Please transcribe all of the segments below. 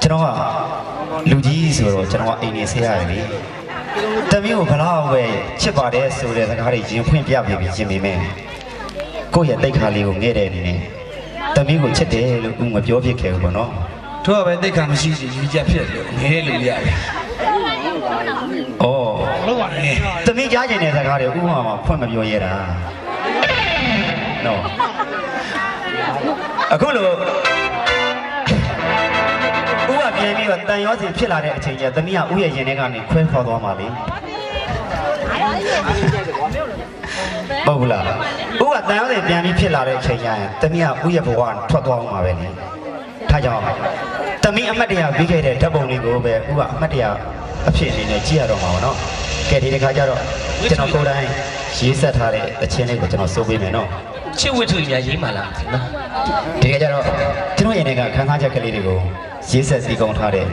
ကျွန်တော်ကလူကြီးဆိုတော့ကျွန်တော်ကအိမ်နေဆေးရတယ်လေတမီးကိုဘလောက်ပဲချစ်ပါတယ်ဆိုတဲ့စကားတွေရင်ဖွင့်ပြပြီးရှင်ပေမဲ့ကိုယ့်ရဲ့တိတ်ခါလေးကိုငဲ့တဲ့အနေနဲ့တမီးကိုချစ်တယ်လို့ဦးမပြောဖြစ်ခဲ့ဘူးပေါ့နော်တို့ကပဲတိတ်ခါမရှိစီယူချက်ဖြစ်လို့ငဲလို့ရတယ်။အော်လို့ပါတယ်တမီးကြားကျင်တဲ့စကားတွေဦးမှာဖွင့်မပြောရတာ။နော်အခုလိုဦးကပြန်ပြီးတော့တန်ရောစင်ဖြစ်လာတဲ့အချိန်ကျတမီးကဦးရဲ့ရင်ထဲကနေခွဲခေါ်သွားမှလေဟုတ်ဘူးလားဦးကတန်ရောစင်ပြန်ပြီးဖြစ်လာတဲ့အချိန်ကျရင်တမီးကဦးရဲ့ဘဝကထွက်သွားအောင်ပါပဲလေထားကြအောင်တမီးအမတ်တရားပြီးခဲ့တဲ့ဓာတ်ပုံလေးကိုပဲဦးကအမတ်တရားအဖြစ်အနေနဲ့ကြည့်ရတော့မှာပါနော်ကဲဒီတစ်ခါကျတော့ကျွန်တော်ကိုယ်တိုင်ရေးဆက်ထားတဲ့အချင်းလေးကိုကျွန်တော်စိုးပေးမယ်နော်ချစ်ဝတ္ထုများရေးမှလားနော်ဒီကကြတော့ကျွန်တော်ရင်ထဲကခန်းစားချက်ကလေးတွေကိုရေးဆက်စီကုံထားတဲ့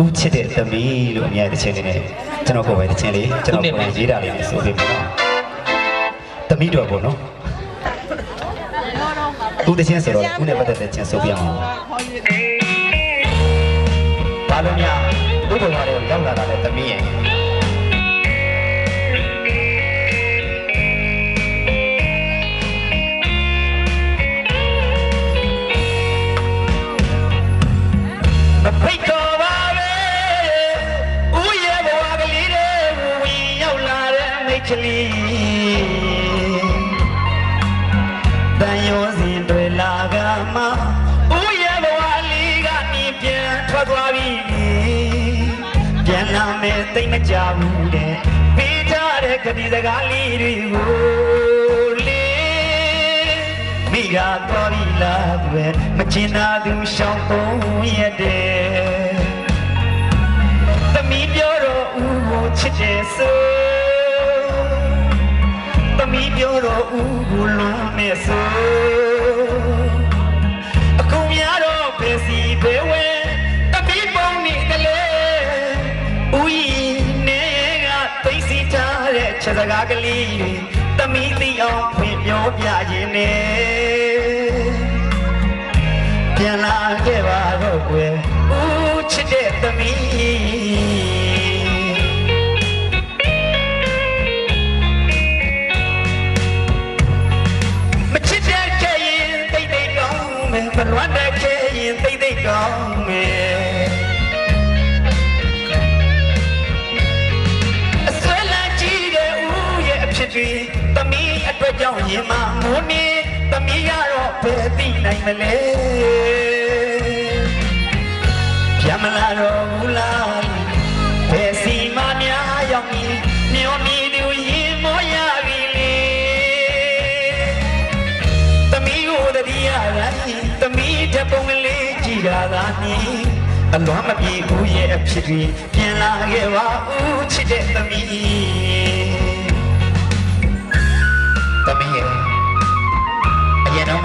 ဦးချစ်တဲ့သမီးလို့အမြဲတချင်းလေးနဲ့ကျွန်တော်ကိုယ်ပဲတချင်းလေးကျွန်တော်ကိုယ်တိုင်ရေးတာလေးနဲ့စိုးပေးမယ်နော်သမီးတော်ပေါ့နော်ဦးတချင်းဆိုတော့ဦးနဲ့ပတ်သက်တဲ့ချင်းစိုးပြအောင်ဘာလို့များဥပ္ပဒါတွေရောက်လာတာလဲသမီးရဲ့ဖိတ်တော်ပါပဲဦးရဲ့ဘဝကလေးတွေဝင်ရောက်လာတဲ့မိတ်ကလေးတန်ရောစင်တွေလာကမှဦးရဲ့ဘဝလေးကနေပြန်ထွက်သွားပြီပြန်လာမယ်သိမကြဘူးတဲ့ပေးထားတဲ့ကတိစကားလေးတွေကိုလေမိကတော်ပြီလားသူပဲမချင်တာသူရှောင်းပုံရတဲ့သမီးပြောတော့ဦးကိုချစ်တယ်ဆိုသမီးပြောတော့ဦးကိုလွန်မယ်ဆိုအခုများတော့ပဲစီပဲဝဲသမီးပုံနေကလေးဦးနေကသိစီထားတဲ့ချက်စကားကလေးတွေသမီးသိအောင်ဖွင့်ပြောပြခြင်းနဲ့ပြန်လာခဲ့ပါတော့ကွယ်ဦးချစ်တဲ့သမီးမချစ်တဲ့ခဲ့ရင်တိတ်တိတ်ကောင်းမယ်မလွမ်းတဲ့ခဲ့ရင်တိတ်တိတ်ကောင်းမယ်အစွဲလာကြည့်တဲ့ဦးရဲ့အဖြစ်တွေသမီးအတွက်ကြောင့်ရင်မမိုးနေသမီးကတော့ဘယ်သိနိုင်မလဲပြန်မလာတော့ဘူးလားဘယ်စီမများရောက်ပြီးမျောနေသူရင်မောရပြီလေသမီးကိုတတိယတိုင်းသမီးတဲ့ပုံကလေးကြည့်တာသာနီးအလွမ်းမပြေဘူးရဲ့အဖြစ်တွေပြန်လာခဲ့ပါဦးချစ်တဲ့သမီးသမီးရဲ့အရင်တော့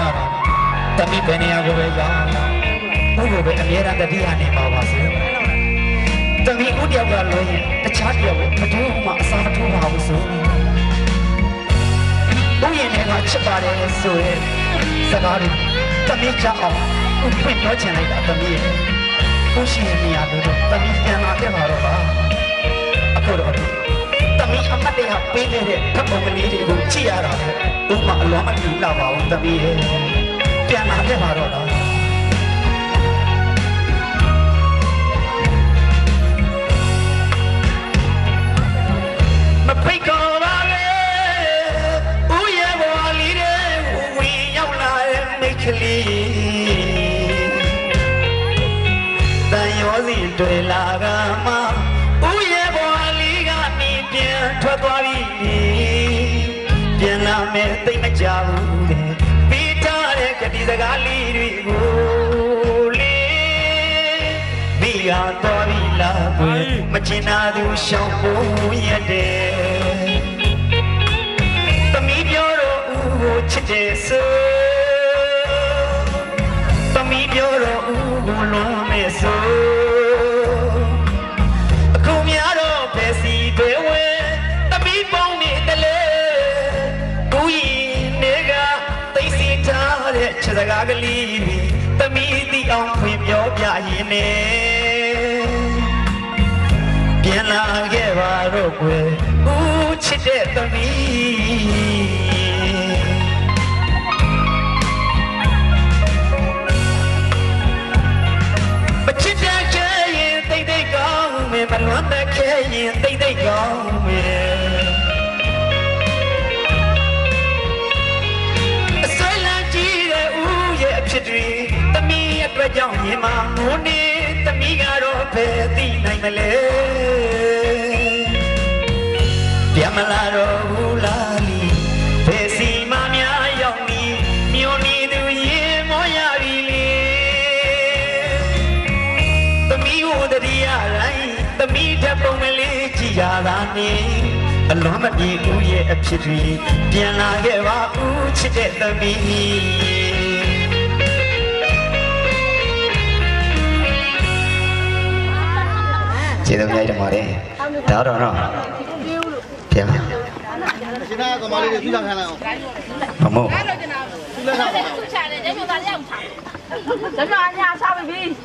သမီးဘယ်နေရာကိုပဲရောက်ဘုရားပဲအမြဲတမ်းတတိယနေပါပါစေသမီးဦးတယောက်ကလို့ရင်တခြားတယောက်ဘယ်သူမှအစားမထိုးပါဘူးဆိုဘုရင်တွေကချစ်ပါတယ်ဆိုရဲစကားတွေသမီးကြောက်အောင်ဦးဖွင့်ပြောချင်လိုက်တာသမီးရဲ့ဦးရှင်နေရာတို့သမီးပြန်လာခဲ့ပါတော့ပါအခုတော့သမီးအမတ်တွေကပေးနေတဲ့ဓာတ်ပုံကလေးတွေကိုကြည့်ရတာဥမာအလွန်အတူလာပါဦးသမီးရဲ့ပြန်လာခဲ့ပါတော့လားမဖိတ်ခေါ်ပါပဲဦးရဲ့ဘဝလေးတွေဝင်ရောက်လာတဲ့မိတ်ကလေးတန်ရောစီတွေလာကမှဦးရဲ့ဘဝလေးကနေပြန်ထွက်သွားပြီပြန်လာမယ်သိမကြဘူးတဲ့ပေးထားတဲ့ကတိစကားလေးတွေကိုလေမိကတော်ပြီလားကွယ်မချင်တာသူရှောင်းပုံရတဲ့သမီးပြောတော့ဦးကိုချစ်တယ်ဆိုသမီးပြောတော့ဦးကိုလွန်မယ်ဆိုအခုများတော့ဘယ်စီပဲဝဲသမီးပုံနေတလေဦးရင်နေကသိစီထားတဲ့ချက်စကားကလေးတွေသမီးသိအောင်ဖွင့်ပြောပြရင်နဲ့ ပြန်လာခဲ့ပါတော့ကွယ်ဦးချစ်တဲ့သမီးမချစ်တဲ့ခဲ့ရင်တိတ်တိတ်ကောင်းမယ်မလွမ်းတဲ့ခဲ့ရင်တိတ်တိတ်ကောင်းမယ်အဆွဲလန်းကြည့်တဲ့ဦးရဲ့အဖြစ်တွေသမီးအတွက်ကြောင့်ရင်မငိုနေသမီးကတော့ဘယ်သိနိုင်မလဲပြန်မလာတော့ဘူးလားလီဘယ်စီမများရောက်နေမြို့နေသူရင်မောရပြီလေသမီးကိုတည်းရတိုင်းသမီးထပ်ပုံမလေးကြည်ရတာနေအလွန်မပြေဦးရဲ့အဖြစ်တွေပြန်လာခဲ့ပါဦးချစ်တဲ့သမီးကျေးဇူးများတင်ပါတယ်ဒါတော့နော်ပြန်ရှင်နာကမလေးတွေသူ့လာခံလိုက်အောင်မမို့သူ့လာခံ出来了，这就咱俩唱。咱们俺家啥没比？